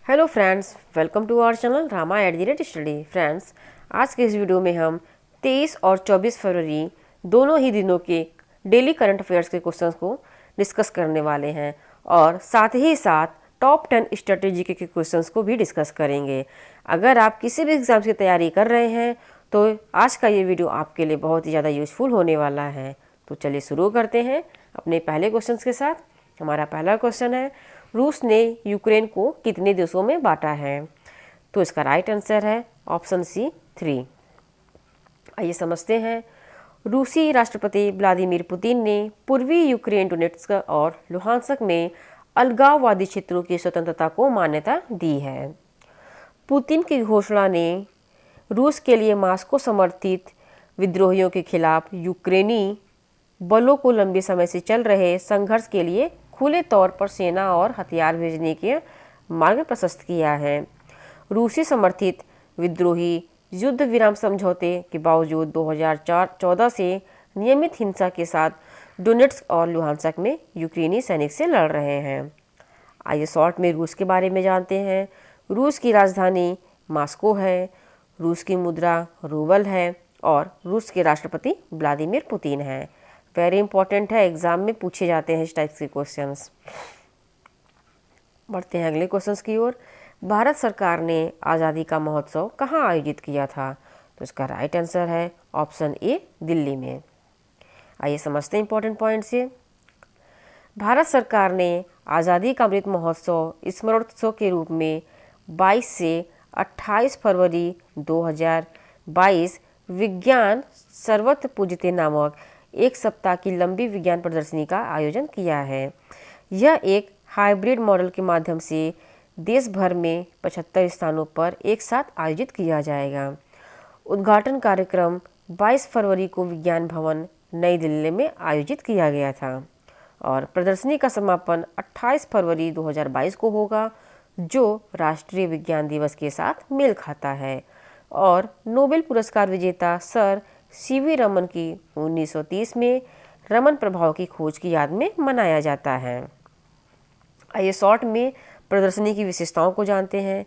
Hello friends, welcome to our channel Rama @study. Friends, आज के इस वीडियो में हम 23 और 24 फरवरी दोनों ही दिनों के डेली करंट अफेयर्स के क्वेश्चंस को डिस्कस करने वाले हैं और साथ ही साथ टॉप 10 स्ट्रेटेजी के क्वेश्चंस को भी डिस्कस करेंगे। अगर आप किसी भी एग्ज़ाम की तैयारी कर रहे हैं तो आज का ये वीडियो आपके लिए बहुत ही ज़्यादा यूज़फुल होने वाला है। तो चलिए शुरू करते हैं अपने पहले क्वेश्चन के साथ। हमारा पहला क्वेश्चन है, रूस ने यूक्रेन को कितने देशों में बांटा है? तो इसका राइट आंसर है ऑप्शन सी 3। आइए समझते हैं। रूसी राष्ट्रपति व्लादिमीर पुतिन ने पूर्वी यूक्रेन डोनेट्स्क और लुहांस्क में अलगाववादी क्षेत्रों की स्वतंत्रता को मान्यता दी है। पुतिन की घोषणा ने रूस के लिए मॉस्को समर्थित विद्रोहियों के खिलाफ यूक्रेनी बलों को लंबे समय से चल रहे संघर्ष के लिए खुले तौर पर सेना और हथियार भेजने के मार्ग प्रशस्त किया है। रूसी समर्थित विद्रोही युद्ध विराम समझौते के बावजूद 2014 से नियमित हिंसा के साथ डोनेट्स्क और लुहांस्क में यूक्रेनी सैनिक से लड़ रहे हैं। आइए शॉर्ट में रूस के बारे में जानते हैं। रूस की राजधानी मॉस्को है, रूस की मुद्रा रूबल है और रूस के राष्ट्रपति व्लादिमीर पुतिन हैं। वेरी इंपॉर्टेंट है, एग्जाम में पूछे जाते हैं इस टाइप के क्वेश्चंस। बढ़ते हैं अगले क्वेश्चंस की ओर। भारत सरकार ने आज़ादी का महोत्सव कहाँ आयोजित किया था? तो इसका राइट आंसर है ऑप्शन ए, दिल्ली में। आइए समझते हैं इंपॉर्टेंट पॉइंट्स ये। भारत सरकार ने आज़ादी का अमृत महोत्सव स्मरणोत्सव के रूप में 22 से 28 फरवरी 2022 विज्ञान सर्वत्र पूज्यते नामक एक सप्ताह की लंबी विज्ञान प्रदर्शनी का आयोजन किया है। यह एक हाइब्रिड मॉडल के माध्यम से देश भर में 75 स्थानों पर एक साथ आयोजित किया जाएगा। उद्घाटन कार्यक्रम 22 फरवरी को विज्ञान भवन नई दिल्ली में आयोजित किया गया था और प्रदर्शनी का समापन 28 फरवरी 2022 को होगा, जो राष्ट्रीय विज्ञान दिवस के साथ मेल खाता है और नोबेल पुरस्कार विजेता सर सीवी रमन की 1930 में रमन प्रभाव की खोज की याद में मनाया जाता है। आइए शॉर्ट में प्रदर्शनी की विशेषताओं को जानते हैं।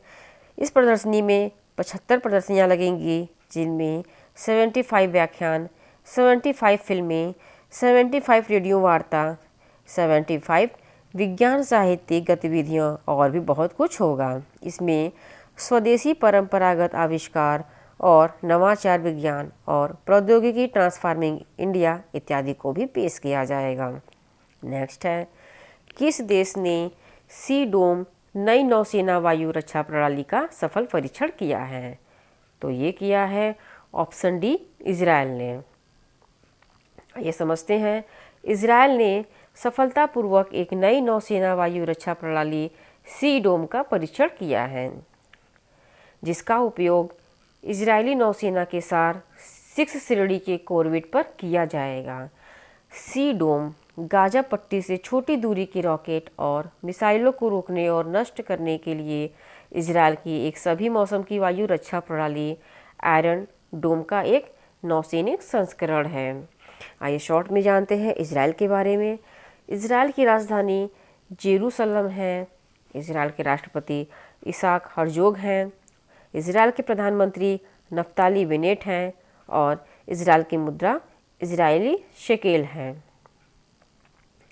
इस प्रदर्शनी में 75 प्रदर्शनियाँ लगेंगी, जिनमें 75 व्याख्यान, 75 फिल्में, 75 रेडियो वार्ता, 75 विज्ञान साहित्यिक गतिविधियाँ और भी बहुत कुछ होगा। इसमें स्वदेशी परंपरागत आविष्कार और नवाचार, विज्ञान और प्रौद्योगिकी, ट्रांसफार्मिंग इंडिया इत्यादि को भी पेश किया जाएगा। नेक्स्ट है, किस देश ने सी डोम नई नौसेना वायु रक्षा प्रणाली का सफल परीक्षण किया है? तो ये किया है ऑप्शन डी, इजराइल ने। ये समझते हैं। इजराइल ने सफलतापूर्वक एक नई नौसेना वायु रक्षा प्रणाली सी डोम का परीक्षण किया है, जिसका उपयोग इजरायली नौसेना के सार 6 श्रेणी के कॉर्वेट पर किया जाएगा। सी डोम गाजा पट्टी से छोटी दूरी के रॉकेट और मिसाइलों को रोकने और नष्ट करने के लिए इजरायल की एक सभी मौसम की वायु रक्षा प्रणाली आयरन डोम का एक नौसैनिक संस्करण है। आइए शॉर्ट में जानते हैं इजराइल के बारे में। इजराइल की राजधानी जेरूसलम है। इजराइल के राष्ट्रपति इसाक हर्जोग हैं। इजराइल के प्रधानमंत्री नफ्ताली बेनेट हैं और इजराइल की मुद्रा इजरायली शेकेल है।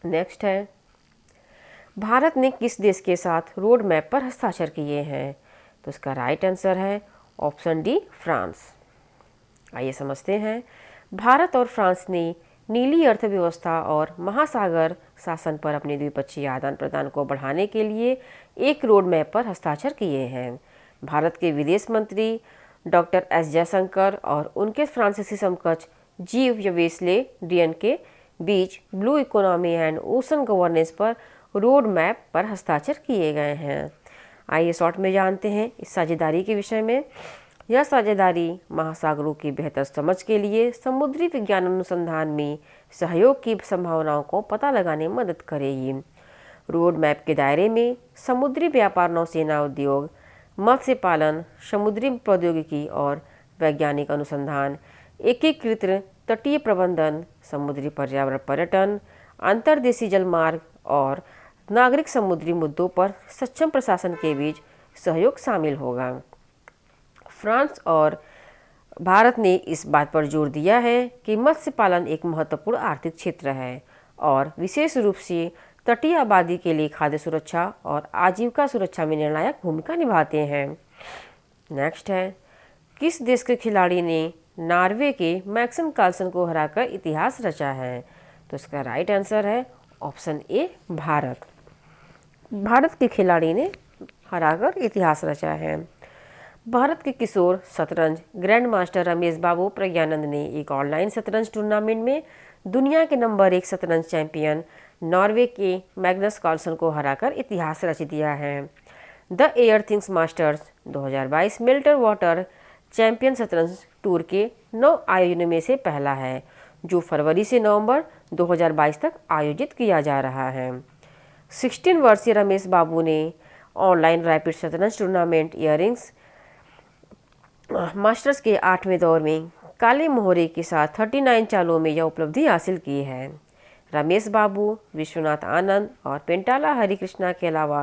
नेक्स्ट है, भारत ने किस देश के साथ रोड मैप पर हस्ताक्षर किए हैं? तो इसका राइट आंसर है ऑप्शन डी, फ्रांस। आइए समझते हैं। भारत और फ्रांस ने नीली अर्थव्यवस्था और महासागर शासन पर अपने द्विपक्षीय आदान प्रदान को बढ़ाने के लिए एक रोड मैप पर हस्ताक्षर किए हैं। भारत के विदेश मंत्री डॉक्टर एस जयशंकर और उनके फ्रांसीसी समकक्ष जीव यवेस ले ड्रियन के बीच blue economy and ocean governance पर रोड मैप पर हस्ताक्षर किए गए हैं। आइए शॉर्ट में जानते हैं इस साझेदारी के विषय में। यह साझेदारी महासागरों की बेहतर समझ के लिए समुद्री विज्ञान अनुसंधान में सहयोग की संभावनाओं को पता लगाने में मदद करेगी। रोड मैप के दायरे में समुद्री व्यापार, नौसेना उद्योग, मत्स्य पालन, समुद्री प्रौद्योगिकी और वैज्ञानिक अनुसंधान, एकीकृत तटीय प्रबंधन, समुद्री पर्यावरण पर्यटन, अंतर्देशीय जलमार्ग और नागरिक समुद्री मुद्दों पर सक्षम प्रशासन के बीच सहयोग शामिल होगा। फ्रांस और भारत ने इस बात पर जोर दिया है कि मत्स्य पालन एक महत्वपूर्ण आर्थिक क्षेत्र है और विशेष रूप से तटीय आबादी के लिए खाद्य सुरक्षा और आजीविका सुरक्षा में निर्णायक भूमिका निभाते हैं। नेक्स्ट है, किस देश के खिलाड़ी ने नॉर्वे के मैग्नस कार्लसन को हराकर इतिहास रचा है? तो इसका राइट आंसर है ऑप्शन ए, भारत। भारत के खिलाड़ी ने हराकर इतिहास रचा है। भारत के किशोर शतरंज ग्रैंड मास्टर रमेश बाबू प्रज्ञानंद ने एक ऑनलाइन शतरंज टूर्नामेंट में दुनिया के नंबर 1 शतरंज चैंपियन नॉर्वे के मैग्नस कार्लसन को हराकर इतिहास रच दिया है। The air things masters 2022 melter water champion शतरंज टूर के 9 आयोजनों में से पहला है, जो फरवरी से नवंबर 2022 तक आयोजित किया जा रहा है। 16 वर्षीय रमेश बाबू ने ऑनलाइन रैपिड शतरंज टूर्नामेंट इयरिंग्स मास्टर्स के 8वें दौर में काले मोहरे के साथ 39 चालों में यह उपलब्धि हासिल की है। रमेश बाबू, विश्वनाथ आनंद और पेंटाला हरिकृष्णा के अलावा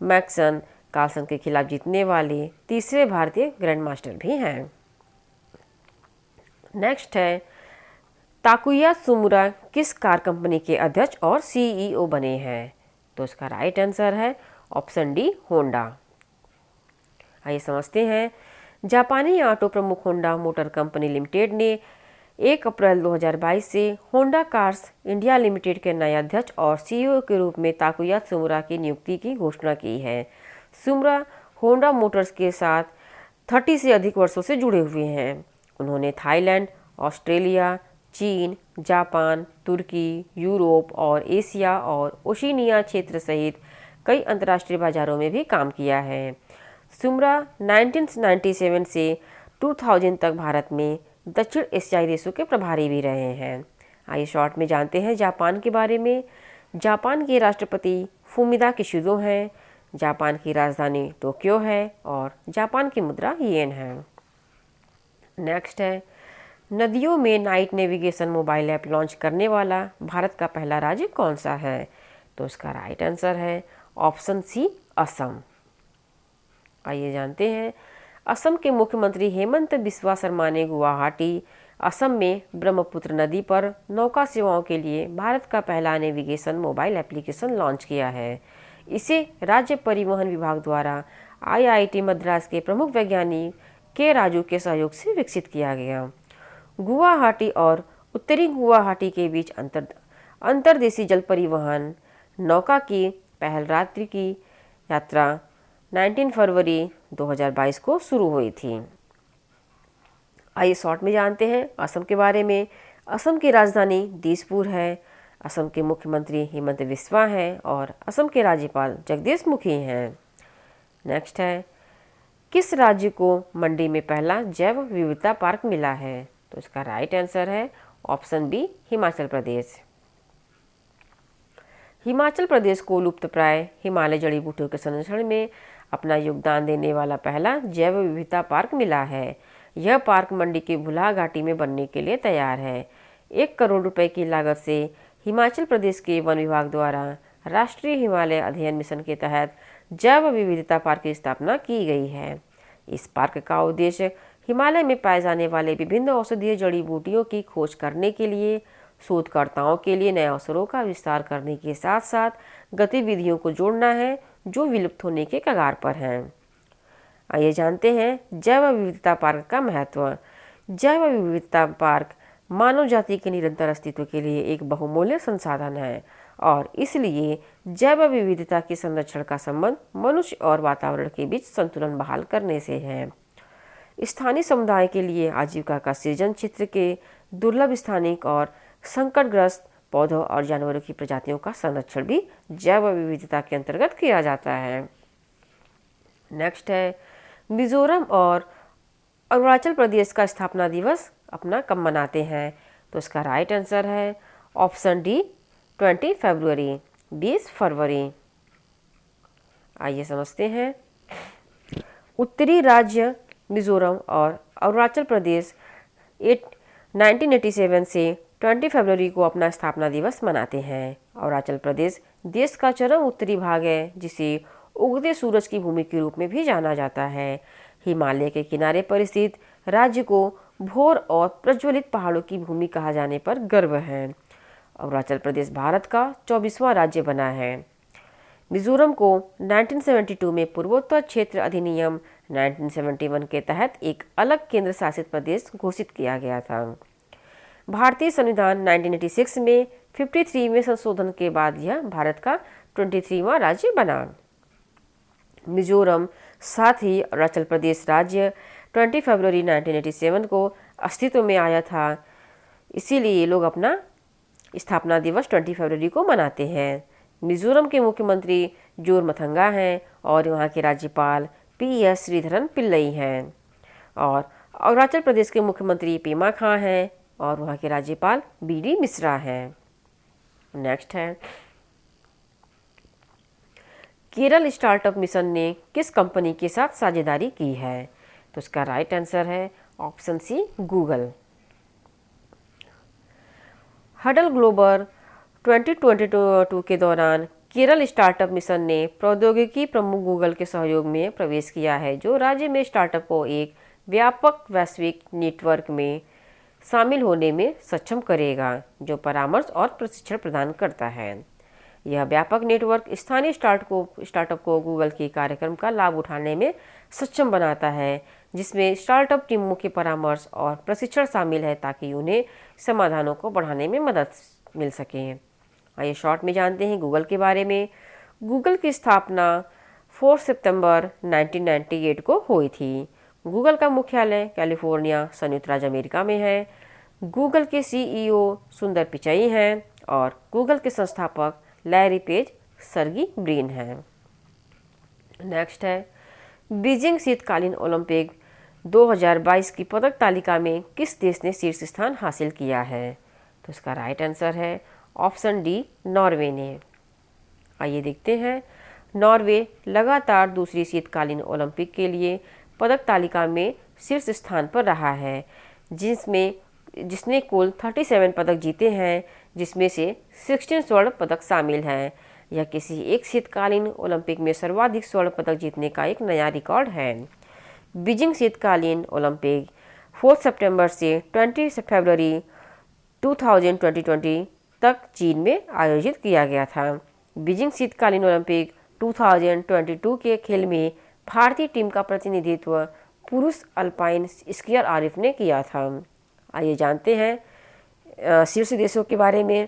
मैग्नस कार्लसन के खिलाफ जीतने वाले तीसरे भारतीय ग्रैंड मास्टर भी हैं। नेक्स्ट है, ताकुया त्सुमुरा किस कार कंपनी के अध्यक्ष और सीईओ बने हैं? तो इसका राइट आंसर है ऑप्शन डी, होंडा। आइए समझते हैं। जापानी ऑटो प्रमुख होंडा मोटर कंपनी लिमिटेड ने 1 अप्रैल 2022 से होंडा कार्स इंडिया लिमिटेड के नए अध्यक्ष और सीईओ के रूप में ताकुया त्सुमुरा की नियुक्ति की घोषणा की है। त्सुमुरा होंडा मोटर्स के साथ 30 से अधिक वर्षों से जुड़े हुए हैं। उन्होंने थाईलैंड, ऑस्ट्रेलिया, चीन, जापान, तुर्की, यूरोप और एशिया और ओशिनिया क्षेत्र सहित कई अंतर्राष्ट्रीय बाजारों में भी काम किया है। त्सुमुरा 1997 से 2000 तक भारत में दक्षिण एशियाई देशों के प्रभारी भी रहे हैं। आइए शॉर्ट में जानते हैं जापान के बारे में। जापान के राष्ट्रपति फुमिदा किशिदो हैं। जापान की राजधानी टोक्यो है और जापान की मुद्रा येन है। नेक्स्ट है, नदियों में night navigation mobile app launch करने वाला भारत का पहला राज्य कौन सा है? तो इसका राइट आंसर है ऑप्शन सी, असम। आइए जानते हैं। असम के मुख्यमंत्री हेमंत बिस्वा शर्मा ने गुवाहाटी, असम में ब्रह्मपुत्र नदी पर नौका सेवाओं के लिए भारत का पहला नेविगेशन मोबाइल एप्लीकेशन लॉन्च किया है। इसे राज्य परिवहन विभाग द्वारा आईआईटी मद्रास के प्रमुख वैज्ञानिक के राजू के सहयोग से विकसित किया गया। गुवाहाटी और उत्तरी गुवाहाटी के बीच अंतर्देशीय जल परिवहन नौका की पहल रात्रि की यात्रा 19 फरवरी 2022 को शुरू हुई थी। आइए शॉर्ट में जानते हैं असम के बारे में। असम की राजधानी दिसपुर है। असम के मुख्यमंत्री हेमंत बिस्वा हैं और असम के राज्यपाल जगदीश मुखी हैं। नेक्स्ट है, किस राज्य को मंडी में पहला जैव विविधता पार्क मिला है? तो इसका राइट आंसर है ऑप्शन बी, हिमाचल प्रदेश। हिमाचल प्रदेश को लुप्तप्राय हिमालय जड़ी बूटियों के संरक्षण में अपना योगदान देने वाला पहला जैव विविधता पार्क मिला है। यह पार्क मंडी की भुलाह घाटी में बनने के लिए तैयार है। 1 करोड़ रुपए की लागत से हिमाचल प्रदेश के वन विभाग द्वारा राष्ट्रीय हिमालय अध्ययन मिशन के तहत जैव विविधता पार्क की स्थापना की गई है। इस पार्क का उद्देश्य हिमालय में पाए जाने वाले विभिन्न औषधीय जड़ी बूटियों की खोज करने के लिए शोधकर्ताओं के लिए नए अवसरों का विस्तार करने के साथ साथ गतिविधियों को जोड़ना है जो विलुप्त होने के कगार पर हैं। आइए जानते हैं जैव विविधता पार्क का महत्व। जैव विविधता पार्क मानव जाति के निरंतर अस्तित्व के लिए एक बहुमूल्य संसाधन है और इसलिए जैव विविधता के संरक्षण का संबंध मनुष्य और वातावरण के बीच संतुलन बहाल करने से है। स्थानीय समुदाय के लिए आजीविका का सृजन, क्षेत्र के दुर्लभ स्थानिक और संकटग्रस्त पौधों और जानवरों की प्रजातियों का संरक्षण भी जैव विविधता के अंतर्गत किया जाता है। नेक्स्ट है, मिजोरम और अरुणाचल प्रदेश का स्थापना दिवस अपना कब मनाते हैं? तो इसका राइट आंसर है ऑप्शन डी, 20 फरवरी, 20 फरवरी। आइए समझते हैं। उत्तरी राज्य मिजोरम और अरुणाचल प्रदेश 1987 से 20 फरवरी को अपना स्थापना दिवस मनाते हैं। अरुणाचल प्रदेश देश का चरम उत्तरी भाग है जिसे उगते सूरज की भूमि के रूप में भी जाना जाता है। हिमालय के किनारे पर स्थित राज्य को भोर और प्रज्वलित पहाड़ों की भूमि कहा जाने पर गर्व है। अरुणाचल प्रदेश भारत का 24वां राज्य बना है। मिजोरम को 1972 में पूर्वोत्तर क्षेत्र अधिनियम 1971 के तहत एक अलग केंद्र शासित प्रदेश घोषित किया गया था। भारतीय संविधान 1986 में 53वें संशोधन के बाद यह भारत का 23वां राज्य बना। मिजोरम साथ ही अरुणाचल प्रदेश राज्य 20 फरवरी 1987 को अस्तित्व में आया था, इसीलिए ये लोग अपना स्थापना दिवस 20 फरवरी को मनाते हैं। मिजोरम के मुख्यमंत्री जोरमथंगा हैं और वहाँ के राज्यपाल PS श्रीधरन पिल्लई हैं। और अरुणाचल प्रदेश के मुख्यमंत्री पेमा खां हैं और वहाँ के राज्यपाल BD मिश्रा हैं। नेक्स्ट है, केरल स्टार्टअप मिशन ने किस कंपनी के साथ साझेदारी की है? तो इसका राइट आंसर है option C, Google. Huddle global 2022 के दौरान केरल स्टार्टअप मिशन ने प्रौद्योगिकी प्रमुख गूगल के सहयोग में प्रवेश किया है, जो राज्य में स्टार्टअप को एक व्यापक वैश्विक नेटवर्क में शामिल होने में सक्षम करेगा, जो परामर्श और प्रशिक्षण प्रदान करता है। यह व्यापक नेटवर्क स्थानीय स्टार्टअप को गूगल के कार्यक्रम का लाभ उठाने में सक्षम बनाता है, जिसमें स्टार्टअप टीमों के परामर्श और प्रशिक्षण शामिल है, ताकि उन्हें समाधानों को बढ़ाने में मदद मिल सके। आइए शॉर्ट में जानते हैं गूगल के बारे में। गूगल की स्थापना 4 सितंबर 1998 को हुई थी। गूगल का मुख्यालय कैलिफोर्निया, संयुक्त राज्य अमेरिका में है। गूगल के CEO सुंदर पिचई हैं और गूगल के संस्थापक लैरी पेज सर्गी ब्रिन हैं। नेक्स्ट है, बीजिंग शीतकालीन ओलंपिक 2022 की पदक तालिका में किस देश ने शीर्ष स्थान हासिल किया है? तो इसका राइट आंसर है ऑप्शन डी, नॉर्वे ने। आइए देखते हैं, नॉर्वे लगातार दूसरी शीतकालीन ओलंपिक के लिए पदक तालिका में शीर्ष स्थान पर रहा है, जिसने कुल 37 पदक जीते हैं, जिसमें से 16 स्वर्ण पदक शामिल हैं। यह किसी एक शीतकालीन ओलंपिक में सर्वाधिक स्वर्ण पदक जीतने का एक नया रिकॉर्ड है। बीजिंग शीतकालीन ओलंपिक 4 सितंबर से 20 फरवरी 2020 तक चीन में आयोजित किया गया था। बीजिंग शीतकालीन ओलंपिक 2022 के खेल में भारतीय टीम का प्रतिनिधित्व पुरुष अल्पाइन स्कीयर आरिफ ने किया था। आइए जानते हैं शीर्ष देशों के बारे में।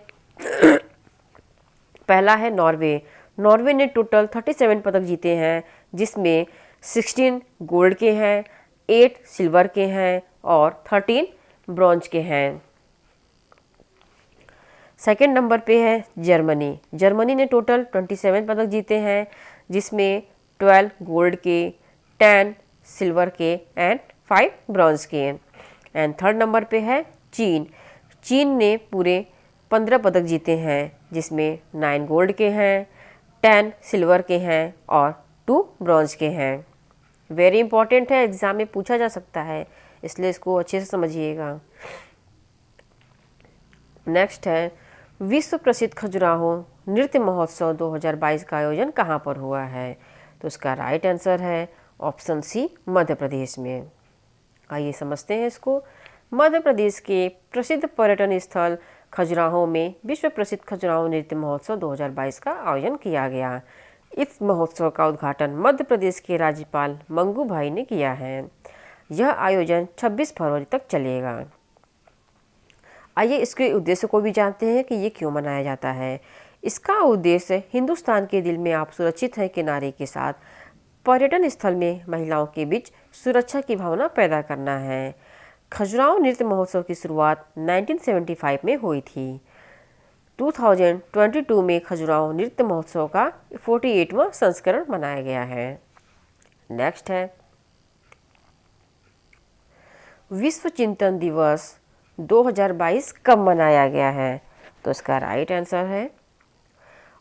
पहला है नॉर्वे। नॉर्वे ने टोटल 37 पदक जीते हैं, जिसमें 16 गोल्ड के हैं, 8 सिल्वर के हैं और 13 ब्रॉन्ज के हैं। सेकंड नंबर पे है जर्मनी। जर्मनी ने टोटल 27 पदक जीते हैं, जिसमें 12 गोल्ड के, 10 सिल्वर के एंड 5 ब्रॉन्ज के। एंड थर्ड नंबर पे है चीन। चीन ने पूरे 15 पदक जीते हैं, जिसमें 9 गोल्ड के हैं, 10 सिल्वर के हैं और 2 ब्रॉन्ज के हैं। वेरी इंपॉर्टेंट है, एग्जाम में पूछा जा सकता है, इसलिए इसको अच्छे से समझिएगा। नेक्स्ट है, विश्व प्रसिद्ध खजुराहो नृत्य महोत्सव 2022 का आयोजन कहाँ पर हुआ है? तो इसका राइट आंसर है ऑप्शन सी, मध्य प्रदेश में। आइए समझते हैं इसको। मध्य प्रदेश के प्रसिद्ध पर्यटन स्थल खजुराहो में विश्व प्रसिद्ध खजुराहो नृत्य महोत्सव 2022 का आयोजन किया गया। इस महोत्सव का उद्घाटन मध्य प्रदेश के राज्यपाल मंगू भाई ने किया है। यह आयोजन 26 फरवरी तक चलेगा। आइए इसके उद्देश्य को भी जानते हैं कि ये क्यों मनाया जाता है। इसका उद्देश्य हिंदुस्तान के दिल में आप सुरक्षित हैं के नारे के साथ पर्यटन स्थल में महिलाओं के बीच सुरक्षा की भावना पैदा करना है। खजुराहो नृत्य महोत्सव की शुरुआत 1975 में हुई थी। 2022 में खजुराहो नृत्य महोत्सव का 48वां संस्करण मनाया गया है। नेक्स्ट है, विश्व चिंतन दिवस 2022 कब मनाया गया है? तो इसका राइट आंसर है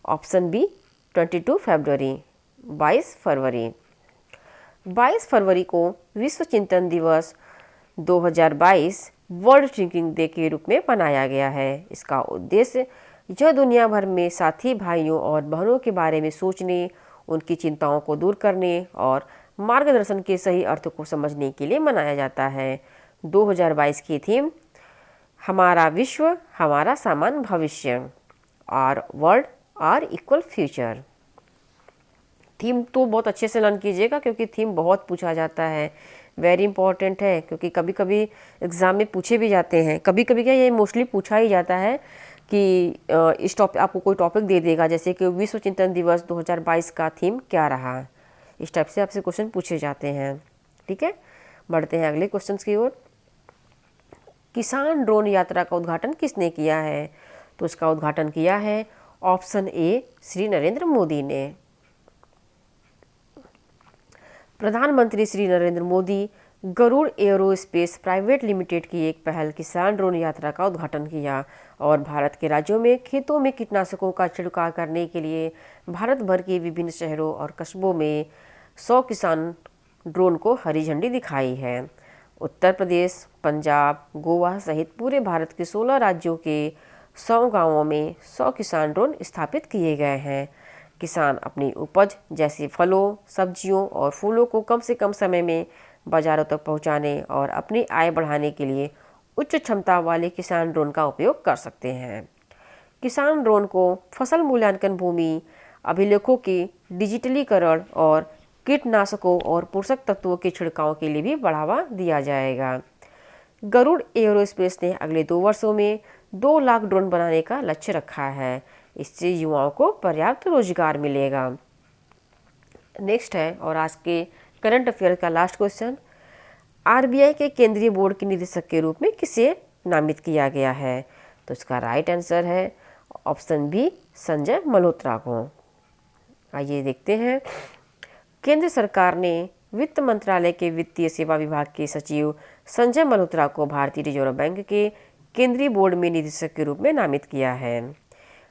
ऑप्शन बी, 22 फरवरी, 22 फरवरी। 22 फरवरी को विश्व चिंतन दिवस 2022 वर्ल्ड ड्रिंकिंग डे के रूप में मनाया गया है। इसका उद्देश्य यह दुनिया भर में साथी भाइयों और बहनों के बारे में सोचने, उनकी चिंताओं को दूर करने और मार्गदर्शन के सही अर्थ को समझने के लिए मनाया जाता है। 2022 की थीम हमारा विश्व हमारा समान भविष्य और world our equal future. Theme तो बहुत अच्छे से लर्न कीजिएगा क्योंकि थीम बहुत पूछा जाता है, वेरी इंपॉर्टेंट है, क्योंकि कभी कभी एग्ज़ाम में पूछे भी जाते हैं। कभी कभी क्या ये मोस्टली पूछा ही जाता है कि इस टॉपिक आपको कोई टॉपिक दे देगा, जैसे कि विश्व चिंतन दिवस 2022 का थीम क्या रहा, इस टाइप से आपसे क्वेश्चन पूछे जाते हैं। ठीक है, बढ़ते हैं अगले क्वेश्चन की ओर। किसान ड्रोन यात्रा का उद्घाटन किसने किया है? तो इसका उद्घाटन किया है ऑप्शन ए श्री नरेंद्र मोदी ने। प्रधानमंत्री Shri Narendra Modi Garuda aerospace private limited की एक पहल किसान ड्रोन यात्रा का उद्घाटन किया और भारत के राज्यों में खेतों में कीटनाशकों का छिड़काव करने के लिए भारत भर के विभिन्न शहरों और कस्बों में 100 किसान ड्रोन को हरी झंडी दिखाई है। उत्तर प्रदेश, पंजाब, गोवा सहित पूरे भारत के 16 राज्यों के 100 गांवों में 100 किसान ड्रोन स्थापित किए गए हैं। किसान अपनी उपज जैसे फलों, सब्जियों और फूलों को कम से कम समय में बाजारों तक पहुंचाने और अपनी आय बढ़ाने के लिए उच्च क्षमता वाले किसान ड्रोन का उपयोग कर सकते हैं। किसान ड्रोन को फसल मूल्यांकन, भूमि अभिलेखों के डिजिटलीकरण और कीटनाशकों और पोषक तत्वों के छिड़काव के लिए भी बढ़ावा दिया जाएगा। गरुड़ एयरोस्पेस ने अगले 2 वर्षों में 2 लाख ड्रोन बनाने का लक्ष्य रखा है। इससे युवाओं को पर्याप्त रोजगार मिलेगा। नेक्स्ट है और आज के करंट अफेयर का लास्ट क्वेश्चन, आरबीआई के केंद्रीय बोर्ड के निदेशक के रूप में किसे नामित किया गया है? तो इसका राइट आंसर है ऑप्शन बी संजय मल्होत्रा को। आइए देखते हैं। केंद्र सरकार ने वित्त मंत्रालय के वित्तीय सेवा विभाग के सचिव संजय मल्होत्रा को भारतीय रिजर्व बैंक के केंद्रीय बोर्ड में निदेशक के रूप में नामित किया है।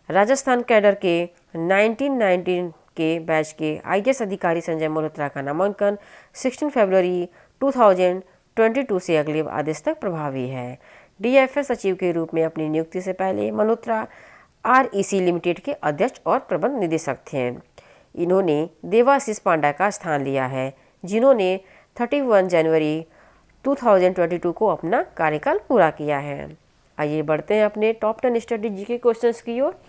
राजस्थान कैडर के 1919 के बैच के आईएएस अधिकारी संजय मल्होत्रा का नामांकन 16 फरवरी 2022 से अगले आदेश तक प्रभावी है। डीएफएस सचिव के रूप में अपनी नियुक्ति से पहले मल्होत्रा आरईसी लिमिटेड के अध्यक्ष और प्रबंध निदेशक थे। इन्होंने देवाशीष पांडा का स्थान लिया है, जिन्होंने 31 जनवरी 2022 को अपना कार्यकाल पूरा किया है। आइए बढ़ते हैं अपने टॉप 10 स्टडी जीके क्वेश्चंस की ओर।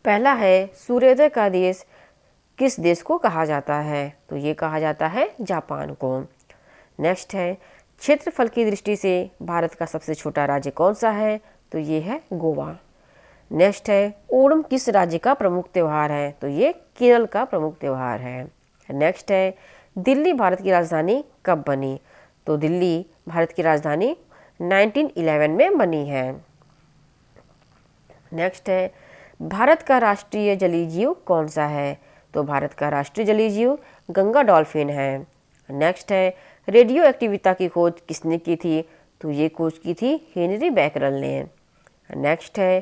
पहला है, सूर्योदय का देश किस देश को कहा जाता है? तो ये कहा जाता है जापान को। नेक्स्ट है, क्षेत्रफल की दृष्टि से भारत का सबसे छोटा राज्य कौन सा है? तो ये है गोवा। नेक्स्ट है, ओणम किस राज्य का प्रमुख त्यौहार है? तो ये केरल का प्रमुख त्यौहार है। नेक्स्ट है, दिल्ली भारत की राजधानी कब बनी? तो दिल्ली भारत की राजधानी 1911 में बनी है। नेक्स्ट है, भारत का राष्ट्रीय जलीय जीव कौन सा है? तो भारत का राष्ट्रीय जलीय जीव गंगा डॉल्फिन है। नेक्स्ट है, रेडियो एक्टिविटी की खोज किसने की थी? तो ये खोज की थी हेनरी बैकरल ने। नेक्स्ट है,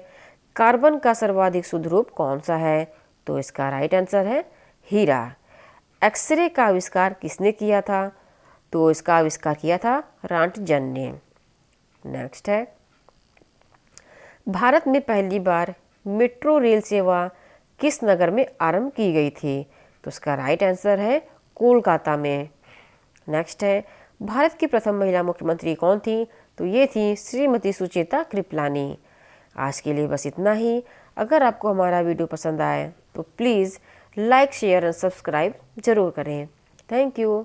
कार्बन का सर्वाधिक शुद्ध रूप कौन सा है? तो इसका राइट आंसर है हीरा। एक्सरे का आविष्कार किसने किया था? तो इसका आविष्कार किया था रांटजन ने। नेक्स्ट है, भारत में पहली बार मेट्रो रेल सेवा किस नगर में आरंभ की गई थी? तो इसका राइट आंसर है कोलकाता में। नेक्स्ट है, भारत की प्रथम महिला मुख्यमंत्री कौन थी? तो ये थी श्रीमती सुचेता कृपलानी। आज के लिए बस इतना ही। अगर आपको हमारा वीडियो पसंद आए तो प्लीज़ लाइक, शेयर और सब्सक्राइब जरूर करें। Thank you.